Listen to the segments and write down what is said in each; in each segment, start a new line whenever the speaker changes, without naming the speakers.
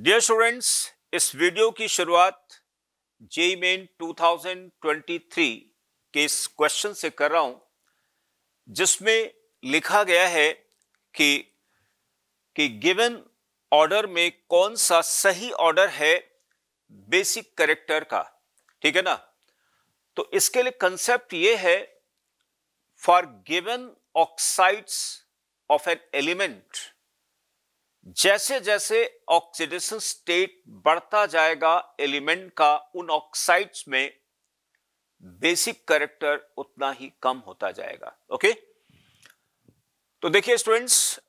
Dear students, इस video की शुरुआत जेईई मेन 2023 के इस क्वेश्चन से कर रहा हूं, जिसमें लिखा गया है कि गिवन ऑर्डर में कौन सा सही ऑर्डर है बेसिक कैरेक्टर का। ठीक है ना। तो इसके लिए कंसेप्ट ये है, for given oxides of an element, जैसे जैसे ऑक्सीडेशन स्टेट बढ़ता जाएगा एलिमेंट का, उन ऑक्साइड्स में बेसिक कैरेक्टर उतना ही कम होता जाएगा। ओके, तो देखिए स्टूडेंट्स,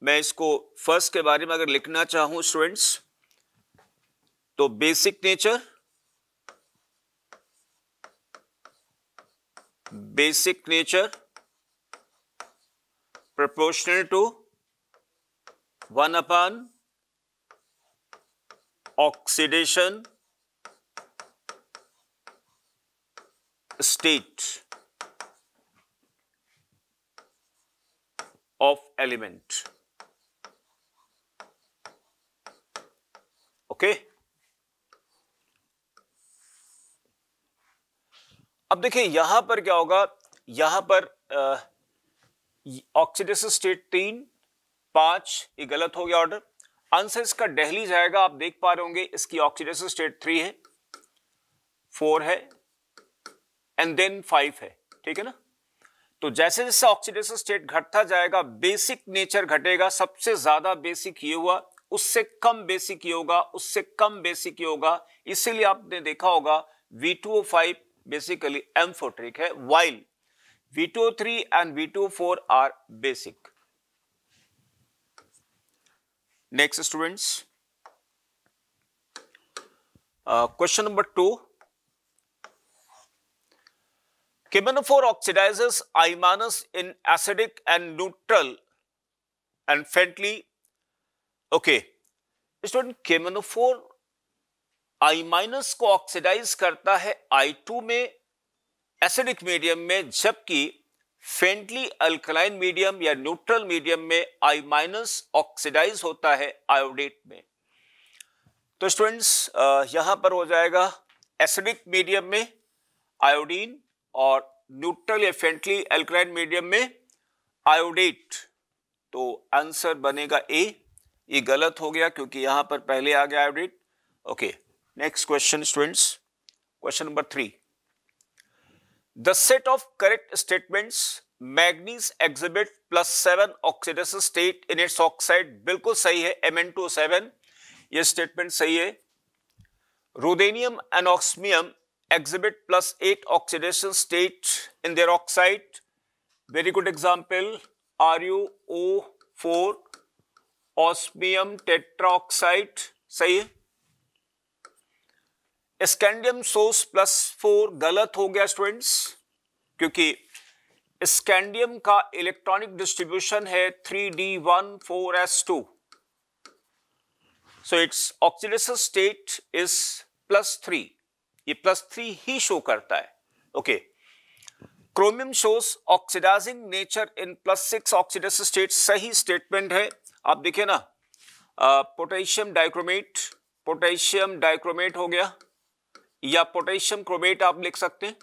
मैं इसको फर्स्ट के बारे में अगर लिखना चाहूं स्टूडेंट्स, तो basic nature, proportional to 1 upon oxidation state of element. Okay, अब देखिए यहां पर क्या होगा। यहां पर ऑक्सीडेशन स्टेट 3, 5, ये गलत हो गया ऑर्डर। आंसर इसका दिल्ली जाएगा। आप देख पा रहे होंगे इसकी ऑक्सीडेशन स्टेट 3 है, 4 है एंड देन 5 है। ठीक है ना। तो जैसे जैसे ऑक्सीडेशन स्टेट घटता जाएगा, बेसिक नेचर घटेगा। सबसे ज्यादा बेसिक ये हुआ, उससे कम बेसिक ये होगा, उससे कम बेसिक ये होगा। इसीलिए आपने देखा होगा V2O5 बेसिकली एम्फोटेरिक है, while V2O3 and V2O4 are basic. Next students, question number 2. KMnO4 oxidizes I- in acidic and neutral and friendly. Okay, student KMnO4 I- को ऑक्सीडाइज करता है I2 में, एसिडिक मीडियम में, जबकि फ्रेंडली अल्कलाइन मीडियम या neutral medium में I- oxidise होता है आयोडेट में। तो स्टूडेंट्स, यहां पर हो जाएगा एसिडिक मीडियम में आयोडीन और न्यूट्रल या फ्रेंडली अल्कलाइन मीडियम में आयोडेट। तो आंसर बनेगा ए। ये गलत हो गया क्योंकि यहां पर पहले आ गया iodate. Okay, next question students, question number 3. The set of correct statements, manganese exhibit +7 oxidation state in its oxide, बिल्कुल सही है, Mn2O7, ये स्टेटमेंट सही है। Ruthenium and osmium exhibit +8 oxidation state in their oxide, very good example, RuO4 osmium tetraoxide, सही है। Scandium source +4 गलत हो गया स्टूडेंट्स, क्योंकि स्कैंडियम का इलेक्ट्रॉनिक डिस्ट्रीब्यूशन है 3d14s2, so its oxidation state is +3। ये +3 ही शो करता है। Okay, chromium shows oxidizing nature in +6 oxidation state, सही स्टेटमेंट है। आप देखिए ना, पोटेशियम डाइक्रोमेट हो गया, या पोटेशियम क्रोमेट आप लिख सकते हैं,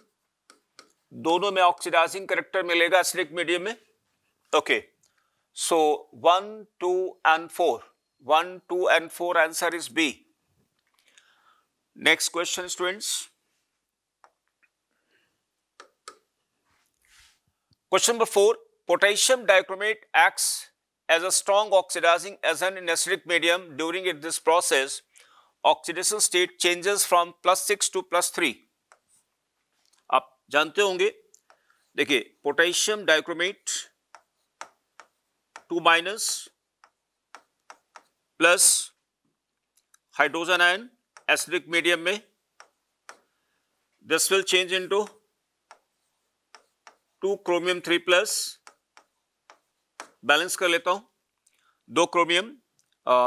दोनों में ऑक्सीडाइजिंग कैरेक्टर मिलेगा एसिडिक मीडियम में। Okay, so 1, 2 and 4 answer is B. Next question students, question number 4. Potassium dichromate acts as a strong oxidising agent in acidic medium. During it this process oxidation state changes from +6 to +3। आप जानते होंगे, देखिए potassium dichromate 2- plus hydrogen ion acidic medium में, this will change into 2 chromium 3+, balance कर लेता हूं, 2 chromium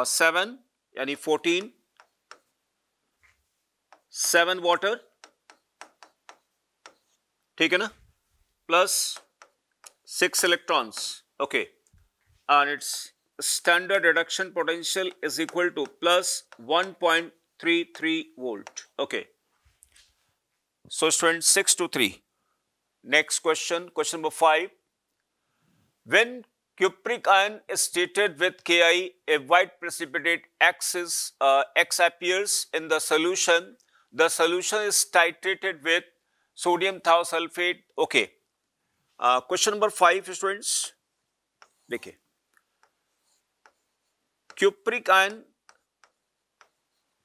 7 यानी 14, 7 water, ठीक है ना, plus 6 electrons. Okay, and it's standard reduction potential is equal to plus 1.33 volt. Okay. So students, 6 to 3. Next question, question number 5. When cupric ion is treated with Ki, a white precipitate X appears in the solution. The solution is titrated with sodium thiosulfate. Okay. Question number 5 students. देखिए, cupric ion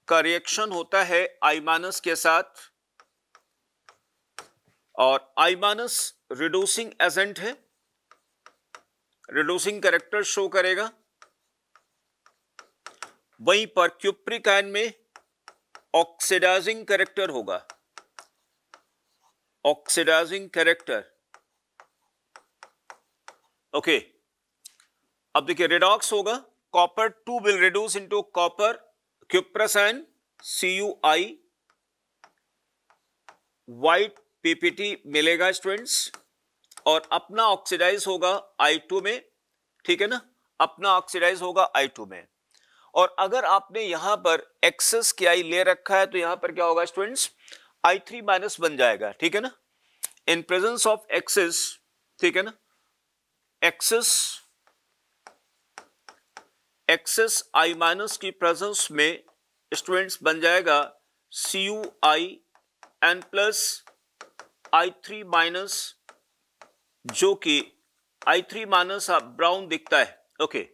का reaction होता है I- के साथ, और I- reducing agent है, reducing character show करेगा। वहीं पर क्यूप्रिक आयन में ऑक्सीडाइजिंग कैरेक्टर होगा, ऑक्सीडाइजिंग कैरेक्टर। ओके, अब देखिए रिडॉक्स होगा, copper 2 will reduce into copper cuprous ion CuI, white PPT मिलेगा स्टूडेंट्स, और अपना ऑक्सीडाइज होगा I2 में, ठीक है ना, अपना ऑक्सीडाइज होगा I2 में। और अगर आपने यहां पर एक्सेस Ki ले रखा है तो यहां पर क्या होगा स्टूडेंट्स, I3 माइनस बन जाएगा, ठीक है ना, इन प्रेजेंस ऑफ एक्सेस, ठीक है ना, एक्सेस I- की प्रेजेंस में स्टूडेंट्स बन जाएगा CuI N plus I3 minus, जो कि I3 माइनस ब्राउन दिखता है। ओके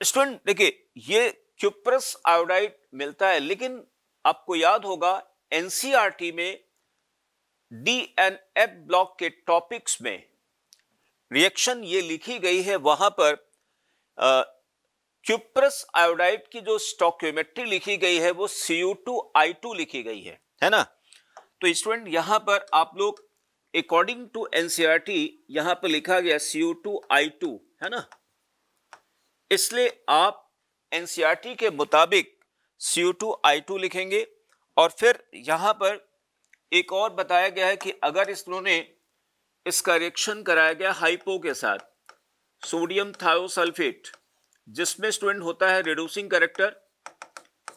स्टूडेंट, देखिए ये क्यूप्रस आयोडाइड मिलता है, लेकिन आपको याद होगा एनसीईआरटी में डी एंड एफ ब्लॉक के टॉपिक्स में रिएक्शन ये लिखी गई है, वहां पर क्यूप्रस आयोडाइड की जो स्टोइकियोमेट्री लिखी गई है वो Cu2I2 लिखी गई है ना। तो स्टूडेंट यहां पर आप लोग अकॉर्डिंग टू एनसीईआरटी यहां पर लिखा गया Cu2I2 है ना, इसलिए आप एनसीईआरटी के मुताबिक Cu2I2 लिखेंगे। और फिर यहां पर एक और बताया गया है कि अगर इन्होंने इसका रिएक्शन कराया गया हाइपो के साथ, सोडियम थायोसल्फेट, जिसमें स्टूडेंट होता है रिड्यूसिंग कैरेक्टर।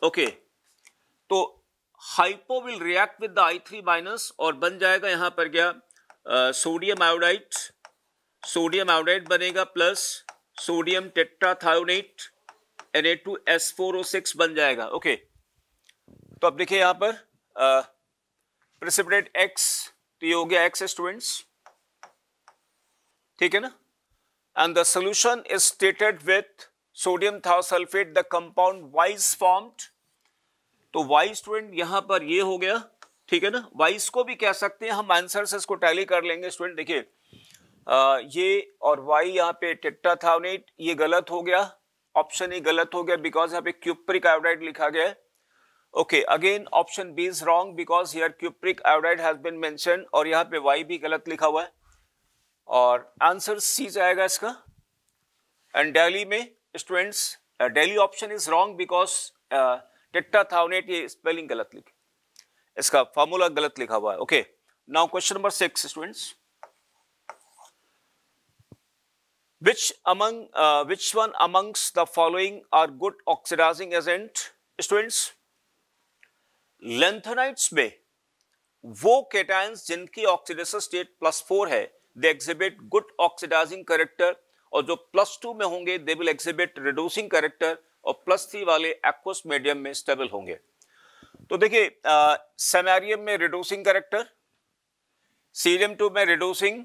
ओके, तो hypo will react with the I3 minus और बन जाएगा यहां पर क्या, सोडियम आयोडाइड, सोडियम आयोडाइड बनेगा प्लस सोडियम टेट्राथायोनेट Na2S4O6 बन जाएगा। ओके, तो अब देखिए यहां पर प्रेसिपिटेट X, तो ये हो गया X स्टूडेंट्स, ठीक है ना, and the solution is treated with sodium thiosulfate, the compound Y is formed। तो Y स्टूडेंट यहां पर ये हो गया, ठीक है ना, Y को भी कह सकते हैं हम, आंसर से इसको टैली कर लेंगे स्टूडेंट। देखिए ये और Y यहाँ पे टेट्राथायोनेट, ये गलत हो गया, ऑप्शन ए गलत हो गया बिकॉज यहाँ पे क्यूप्रिक आयोडाइड लिखा गया है। Okay, again option B is wrong because here cupric iodide has been mentioned, और यहाँ पे Y भी गलत लिखा हुआ है, और आंसर सी जाएगा इसका। एंड दिल्ली में students Delhi option is wrong because tetrathionate, ये स्पेलिंग गलत लिखी, इसका फॉर्मूला गलत लिखा हुआ है। ओके, now question number 6 students, which one amongst the following are good oxidizing agent? Students, lanthanides में वो केटायंस जिनकी ऑक्सीडेशन स्टेट +4 है, they exhibit good oxidizing character, और जो +2 में होंगे they will exhibit reducing character, और +3 वाले एक्वस मीडियम में स्टेबल होंगे। तो देखिए सैमेरियम में रिड्यूसिंग कैरेक्टर, सीरियम 2 में रिड्यूसिंग,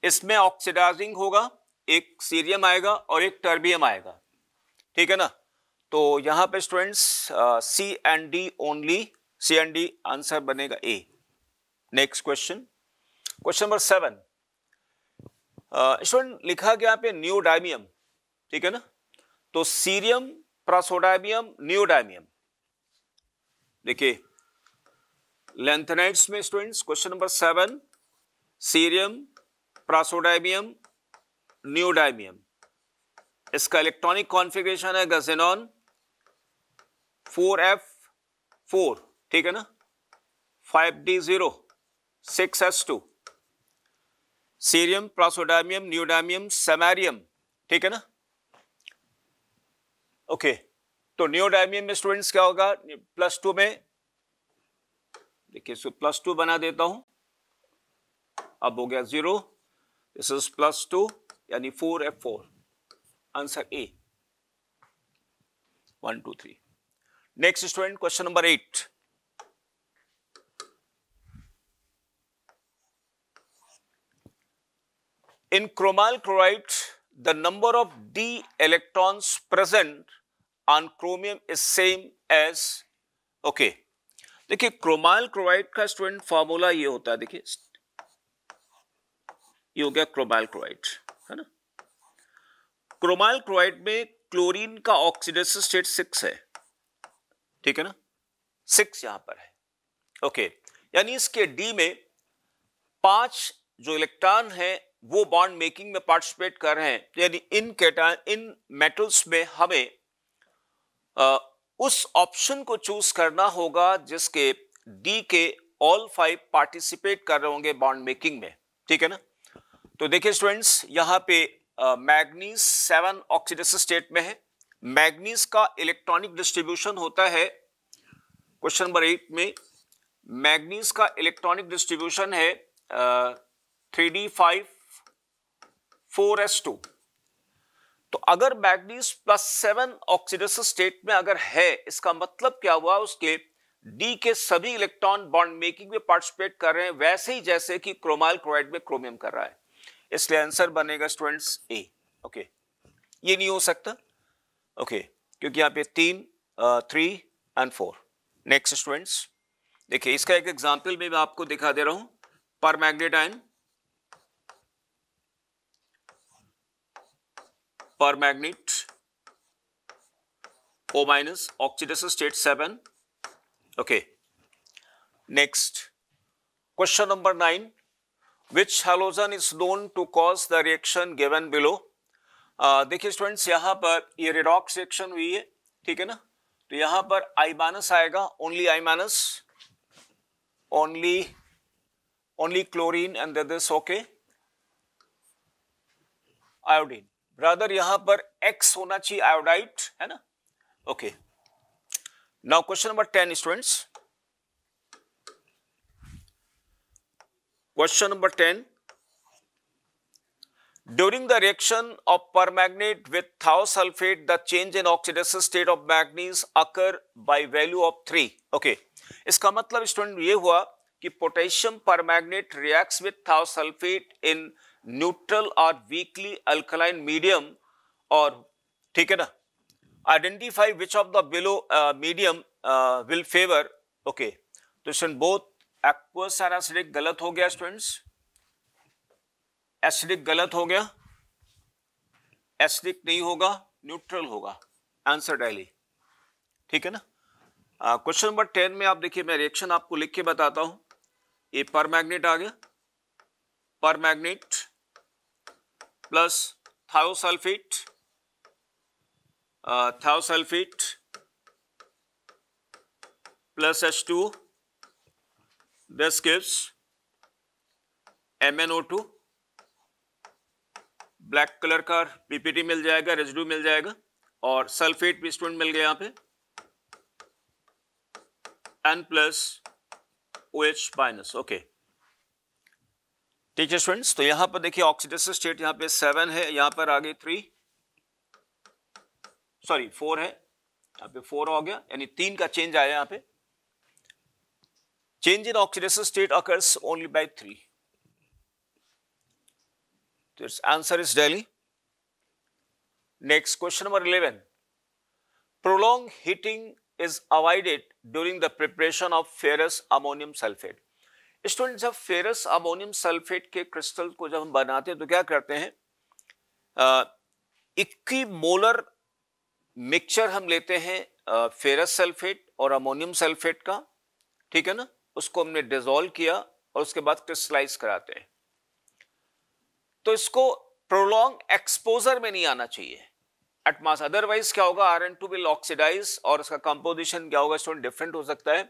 इसमें ऑक्सीडाइजिंग होगा, एक सीरियम आएगा और एक टर्बियम आएगा, ठीक है ना। तो यहां पे students C and D only, C and D answer बनेगा ए। Next question, question number 7 student लिखा गया यहाँ पे नियोडाइमियम, ठीक है ना, तो सीरियम, प्रासोडाइमियम, नियोडाइमियम। देखिए लेंथेनाइट्स में students question number 7 cerium, praseodymium, neodymium, इसका इलेक्ट्रॉनिक कॉन्फ़िगरेशन है ज़ेनॉन 4f4, ठीक है ना, 5d0 6s2, cerium, praseodymium, neodymium, samarium, ठीक है ना? ओके, तो नियोडायमियम में स्टूडेंट्स क्या होगा? +2 में देखिए, इसको +2 बना देता हूं, अब हो गया 0, दिस इज +2 यानी 4F4, answer A, 1 2 3। Next student, question number 8। In chromal chloride, the number of d electrons present on chromium is same as, okay, देखिए क्रोमाल क्लोराइड का स्टूडेंट फॉर्मूला ये होता है, देखिए ये हो गया क्रोमाल क्लोराइड, है ना? क्रोमाल क्लोराइड में क्लोरीन का ऑक्सीडेशन स्टेट 6 है, ठीक है ना? 6 यहां पर है, ओके, यानी इसके डी में 5 जो इलेक्ट्रॉन है वो बॉन्ड मेकिंग में पार्टिसिपेट कर रहे हैं, यानी इन मेटल्स में हमें उस ऑप्शन को चूज करना होगा जिसके डी के ऑल 5 पार्टिसिपेट कर रहे होंगे बॉन्ड मेकिंग में, ठीक है ना? तो देखिए स्टूडेंट्स, यहां पे मैग्नीज 7 ऑक्सीडेशन स्टेट में है। मैग्नीज का इलेक्ट्रॉनिक डिस्ट्रीब्यूशन होता है, क्वेश्चन नंबर 8 में मैग्नीज का इलेक्ट्रॉनिक डिस्ट्रीब्यूशन है 3d5 4s2। तो अगर मैग्नीज +7 ऑक्सीडेशन स्टेट में अगर है, इसका मतलब क्या हुआ? उसके डी के सभी इलेक्ट्रॉन बॉन्ड मेकिंग में पार्टिसिपेट कर रहे हैं, वैसे ही जैसे कि क्रोमाल क्लोराइड में क्रोमियम कर रहा है, इसलिए आंसर बनेगा स्टूडेंट्स ए। ओके, ये नहीं हो सकता, ओके, क्योंकि यहां पे 3 एंड 4। नेक्स्ट स्टूडेंट्स, देखिए इसका एक एग्जाम्पल में मैं आपको दिखा दे रहा हूं। Permanganate ion, permanganate O- oxidation state 7। Okay, next question number 9, which halogen is known to cause the reaction given below? देखिए स्टूडेंट्स, यहां पर ये रेडॉक्स रिएक्शन हुई है, ठीक है ना? तो यहां पर I- आएगा, only I-, only chlorine and this, okay, iodine, brother यहां पर X होना चाहिए, आयोडाइड, है ना? Okay, now question number 10 students, question number 10, during the reaction of permanganate with thiosulfate, the change in oxidation state of manganese occur by value of 3. Okay, इसका मतलब student ये हुआ कि potassium permanganate reacts with thiosulphate in neutral और weakly alkaline medium, और ठीक है ना, identify which of the below medium will favour. Okay, तो student both aqueous and acidic गलत हो गया स्टूडेंट्स, एसिडिक गलत हो गया, एसिडिक नहीं होगा, न्यूट्रल होगा, आंसर डेली, ठीक है ना? क्वेश्चन नंबर 10 में आप देखिए, मैं रिएक्शन आपको लिख के बताता हूं। ये परमैंगनेट आ गया, permanganate plus thiosulphate, thiosulphate plus H2, this gives MnO2, black colour का पीपीटी मिल जाएगा, रेजिड्यू मिल जाएगा, और सल्फेट भी स्टूडेंट मिल गया यहां पे, N प्लस OH-। ओके, ठीक है स्टूडेंट्स, तो यहां पर देखिए ऑक्सीडेशन स्टेट यहां पे 7 है, यहां पर आगे 4 है, यहां पे 4 हो गया, यानी 3 का चेंज आया यहां पे। Change in oxidation state occurs only by 3, तो it's answer is daily. Next question number 11, prolonged heating is avoided during the preparation of ferrous ammonium sulfate। Student, जब फेरस अमोनियम सल्फेट के क्रिस्टल को जब हम बनाते हैं तो क्या करते हैं, 21 मोलर मिक्सचर हम लेते हैं फेरस सल्फेट और अमोनियम सल्फेट का, ठीक है ना? उसको हमने डिसॉल्व किया और उसके बाद क्रिस्टलाइज कराते हैं। तो इसको प्रोलॉन्ग एक्सपोजर में नहीं आना चाहिए एट मास, अदरवाइज क्या होगा, Rn2 विल ऑक्सीडाइज और उसका कंपोजिशन क्या होगा स्टूडेंट, डिफरेंट हो सकता है।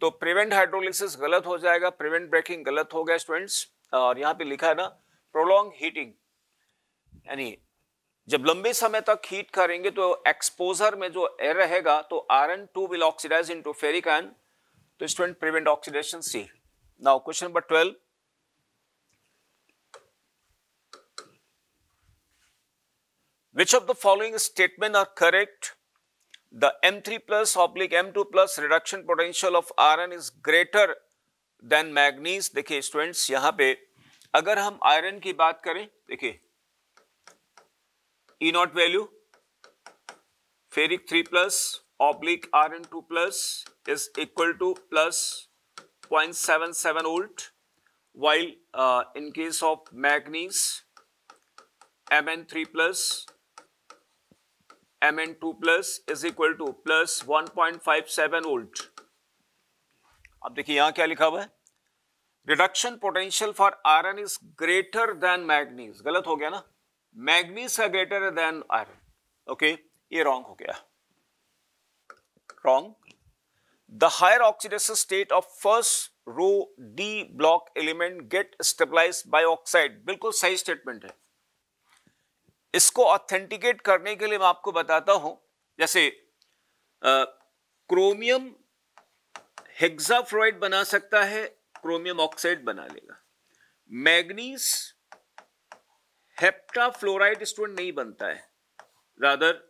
तो प्रिवेंट हाइड्रोलिसिस गलत हो जाएगा, प्रिवेंट ब्रेकिंग गलत हो गया स्टूडेंट्स, और यहां पे लिखा है ना प्रोलॉन्ग हीटिंग, यानी जब लंबे समय तक हीट करेंगे तो एक्सपोजर में जो एयर रहेगा तो Rn2 will oxidize into ferric ion. तो student prevent oxidation C. Now question number 12. Which of the following statement are correct? The M3 plus oblique M2 plus reduction potential of Rn is greater than manganese. देखिए students यहाँ पे अगर हम iron की बात करें, देखिए E not value ferric 3 plus oblique Rn2 plus is equal to plus 0.77 volt, while in case of manganese Mn3 plus Mn2 plus is equal to plus 1.57 volt. अब देखिए यहां क्या लिखा हुआ है, reduction potential for iron is greater than manganese. गलत हो गया ना, मैग्नीज है ग्रेटर देन आयरन. ओके, ये रॉन्ग हो गया, wrong. The higher oxidation state of first row D block element get stabilized by oxide. बिल्कुल सही स्टेटमेंट है. इसको ऑथेंटिकेट करने के लिए मैं आपको बताता हूं, जैसे क्रोमियम हेक्साफ्लोराइड बना सकता है, क्रोमियम ऑक्साइड बना लेगा. मैग्नीज हेप्टाफ्लोराइड स्टूडेंट नहीं बनता है, रादर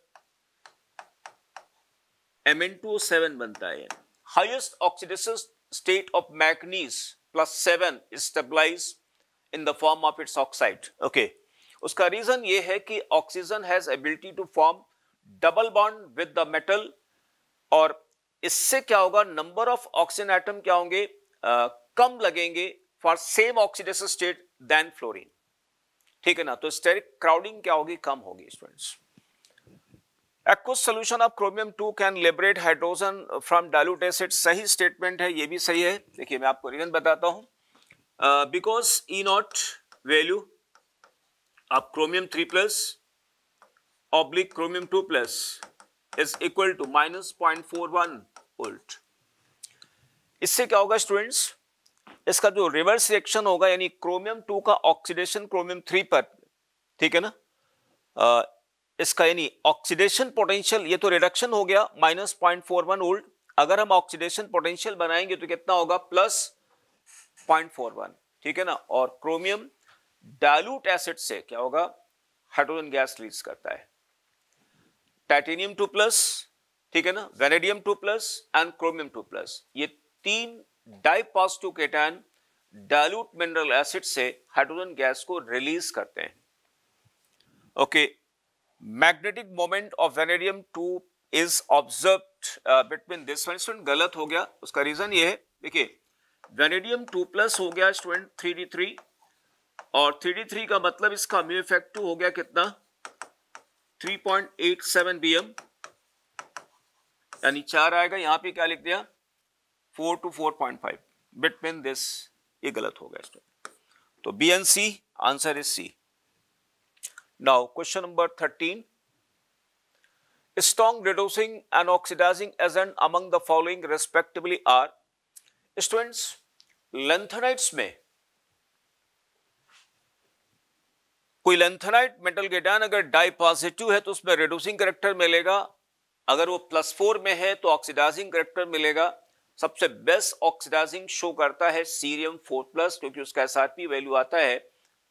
Mn2O7 बनता है. Highest oxidation state of manganese +7 is stabilized in the form of its oxide. Okay, उसका रीजन ये है कि oxygen has ability to form double bond with the metal, और इससे क्या होगा, नंबर ऑफ ऑक्सीजन एटम क्या होंगे, कम लगेंगे for same oxidation state than fluorine. ठीक है ना, तो स्टेरिक क्राउडिंग क्या होगी, कम होगी students. Aqueous solution of chromium 2 can liberate hydrogen from dilute acid. सही स्टेटमेंट है, ये भी सही है. देखिए मैं आपको रीजन बताता हूं. Because E not value of chromium 3 plus oblique chromium 2 plus is equal to minus 0.41 volt. इससे क्या होगा स्टूडेंट्स, इसका जो रिवर्स रिएक्शन होगा, यानी क्रोमियम 2 का ऑक्सीडेशन क्रोमियम 3 पर, ठीक है ना, इसका यानी ऑक्सीडेशन पोटेंशियल, ये तो रिडक्शन हो गया minus 0.41 वोल्ट. अगर हम ऑक्सीडेशन पोटेंशियल बनाएंगे तो कितना होगा, प्लस 0.41. ठीक है ना, और क्रोमियम डाइल्यूट एसिड से क्या होगा, हाइड्रोजन गैस रिलीज करता है. टाइटेनियम 2 प्लस, ठीक है ना, vanadium 2 plus and chromium 2 plus, ये तीन डाइपॉजिटिव केटायन डाइल्यूट मिनरल एसिड से हाइड्रोजन गैस को रिलीज करते हैं. Okay, magnetic moment of vanadium 2 is observed between this one. Student गलत हो गया, उसका रीजन ये है, देखिए वेनेडियम 2 प्लस हो गया स्टूडेंट 3d3, और 3d3 का मतलब इसका म्यू इफेक्टिव हो गया कितना, 3.87 bm, यानी 4 आएगा. यहां पे क्या लिख दिया, 4 to 4.5 बिटवीन दिस. ये गलत हो गया इसमें, तो B and C, answer is C. Now question number 13. Strong reducing and oxidizing agent among the following respectively are. Students, lanthanides में कोई लेंथेनाइट मेटल केटायन अगर डाई पॉजिटिव है तो उसमें रिड्यूसिंग करैक्टर मिलेगा, अगर वो +4 में है तो ऑक्सीडाइजिंग करैक्टर मिलेगा. सबसे बेस्ट ऑक्सीडाइजिंग शो करता है सीरियम 4+, क्योंकि उसका एसआरपी वैल्यू आता है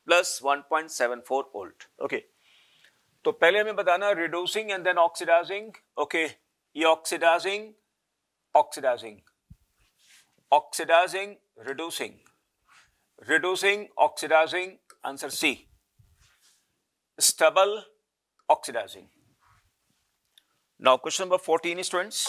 +1.74 वोल्ट. ओके, तो पहले हमें बताना reducing and then oxidizing. Okay, ये oxidizing, oxidizing, oxidizing, reducing, reducing, oxidizing, answer C. Stable oxidizing. Now question number 14 students.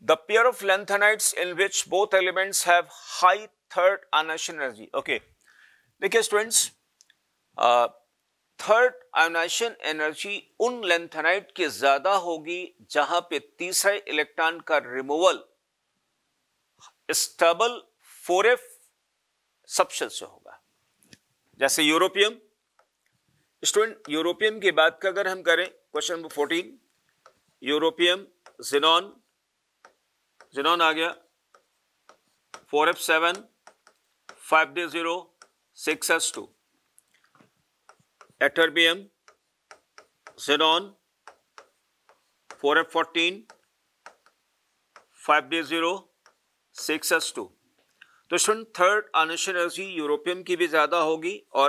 The pair of lanthanides in which both elements have high third ionization energy. Okay, देखिए students, third ionization energy उन lanthanide की ज्यादा होगी जहां पे तीसरे electron का removal stable 4f subshell से होगा. जैसे यूरोपियम. स्टूडेंट, यूरोपियम की बात का अगर हम करें, question number 14, europium, xenon, xenon आ गया 4f7 5d0 6s2. Ytterbium, xenon, 4f14, 5d0, 6s2। तो student third ionization energy europium की भी ज्यादा होगी और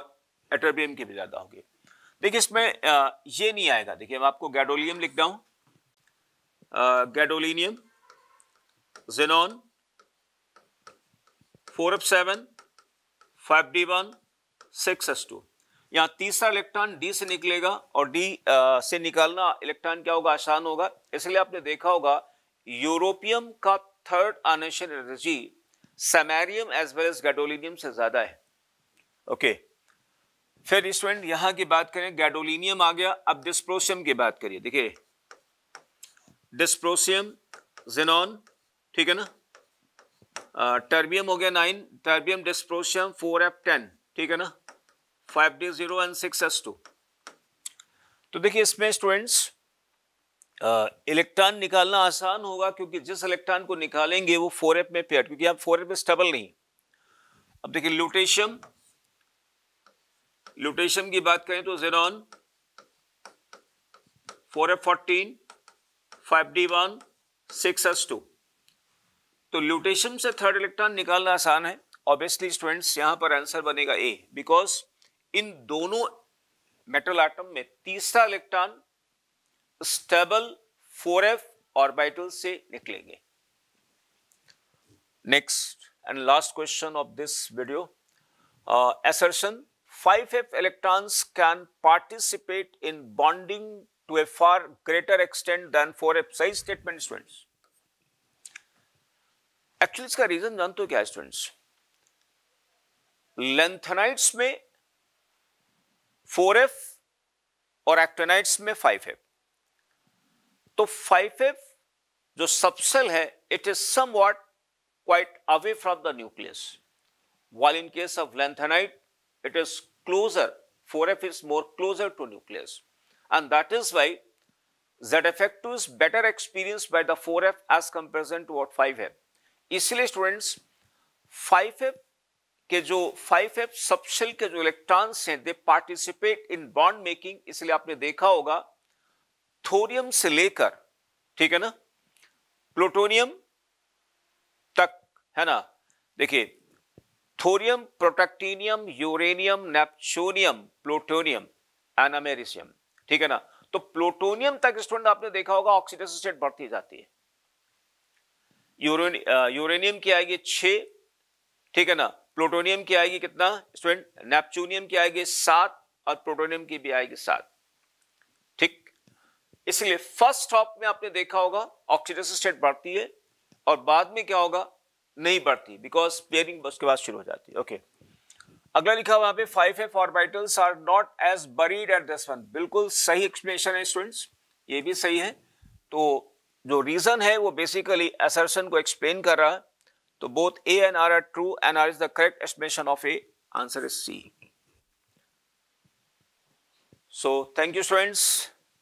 एटरबियम की भी ज्यादा होगी। देखिए इसमें ये नहीं आएगा। देखिए मैं आपको गैडोलियम लिख रहा हूं, gadolinium, xenon, 4f7, 5d1, 6s2। यहाँ तीसरा इलेक्ट्रॉन डी से निकलेगा और डी से निकालना इलेक्ट्रॉन क्या होगा, आसान होगा। इसलिए आपने देखा होगा यूरोपियम का third ionization energy samarium as well as gadolinium से ज्यादा है। ओके, फिर स्टूडेंट यहां की बात करें, गैडोलिनियम आ गया। अब डिस्प्रोसियम की बात करिए। देखिए डिस्प्रोसियम, xenon, ठीक है ना, टर्बियम हो गया 9, टर्बियम डिस्प्रोसियम 4f10, ठीक है ना, 5d0 एंड 6s2। तो देखिए इसमें स्टूडेंट्स इलेक्ट्रॉन निकालना आसान होगा क्योंकि जिस इलेक्ट्रॉन को निकालेंगे वो 4f में पेयर, क्योंकि आप 4f में स्टेबल नहीं। अब देखिए ल्यूटेशियम, ल्यूटेशियम की बात करें तो xenon, 4f14, 5d1, 6s2। तो ल्यूटेशियम से थर्ड इलेक्ट्रॉन निकालना आसान है। ऑब्वियसली स्टूडेंट्स यहां पर आंसर बनेगा ए, बिकॉज इन दोनों मेटल एटम में तीसरा इलेक्ट्रॉन स्टेबल 4f ऑर्बिटल से निकलेंगे। Next and last question of this video, assertion 5f electrons can participate in bonding to a far greater extent than 4f। सही statement students. Actually इसका reason जानते हो क्या है स्टूडेंट्स? लेंथेनाइट्स में 4f और एक्टिनाइट्स में 5f। तो 5f जो सबसेल है it is somewhat quite away from the nucleus, while in case of lanthanide it is closer, 4f is more closer to nucleus, and that is why ZF2 is better experienced by the 4f as comparison to what 5f। इसलिए students 5f के जो 5f subshell के जो electrons हैं दे participate in bond making. इसलिए आपने देखा होगा थोरियम से लेकर, ठीक है ना, प्लूटोनियम तक, है ना। देखिए thorium, protactinium, uranium, neptunium, plutonium and americium, ठीक है ना। तो प्लूटोनियम तक स्टूडेंट आपने देखा होगा ऑक्सीडेशन स्टेट बढ़ती जाती है। यूरेनियम की आएगी 6, ठीक है ना, प्लूटोनियम की आएगी कितना स्टूडेंट, नेपच्यूनियम की आएगी 7 और प्लूटोनियम की भी आएगी 7, ठीक। इसलिए फर्स्ट स्टॉप में आपने देखा होगा ऑक्सीडेशन स्टेट बढ़ती है और बाद में क्या होगा, नहीं बढ़ती, बिकॉज पेयरिंग उसके बाद शुरू हो जाती है। ओके, अगला लिखा हुआ पे 5f orbitals are not as buried at this one. बिल्कुल सही एक्सप्लेनेशन है स्टूडेंट्स, ये भी सही है। तो जो रीजन है वो बेसिकली असर्शन को एक्सप्लेन कर रहा है। तो both A and R true and R is the correct explanation of A. Answer is C. So thank you students.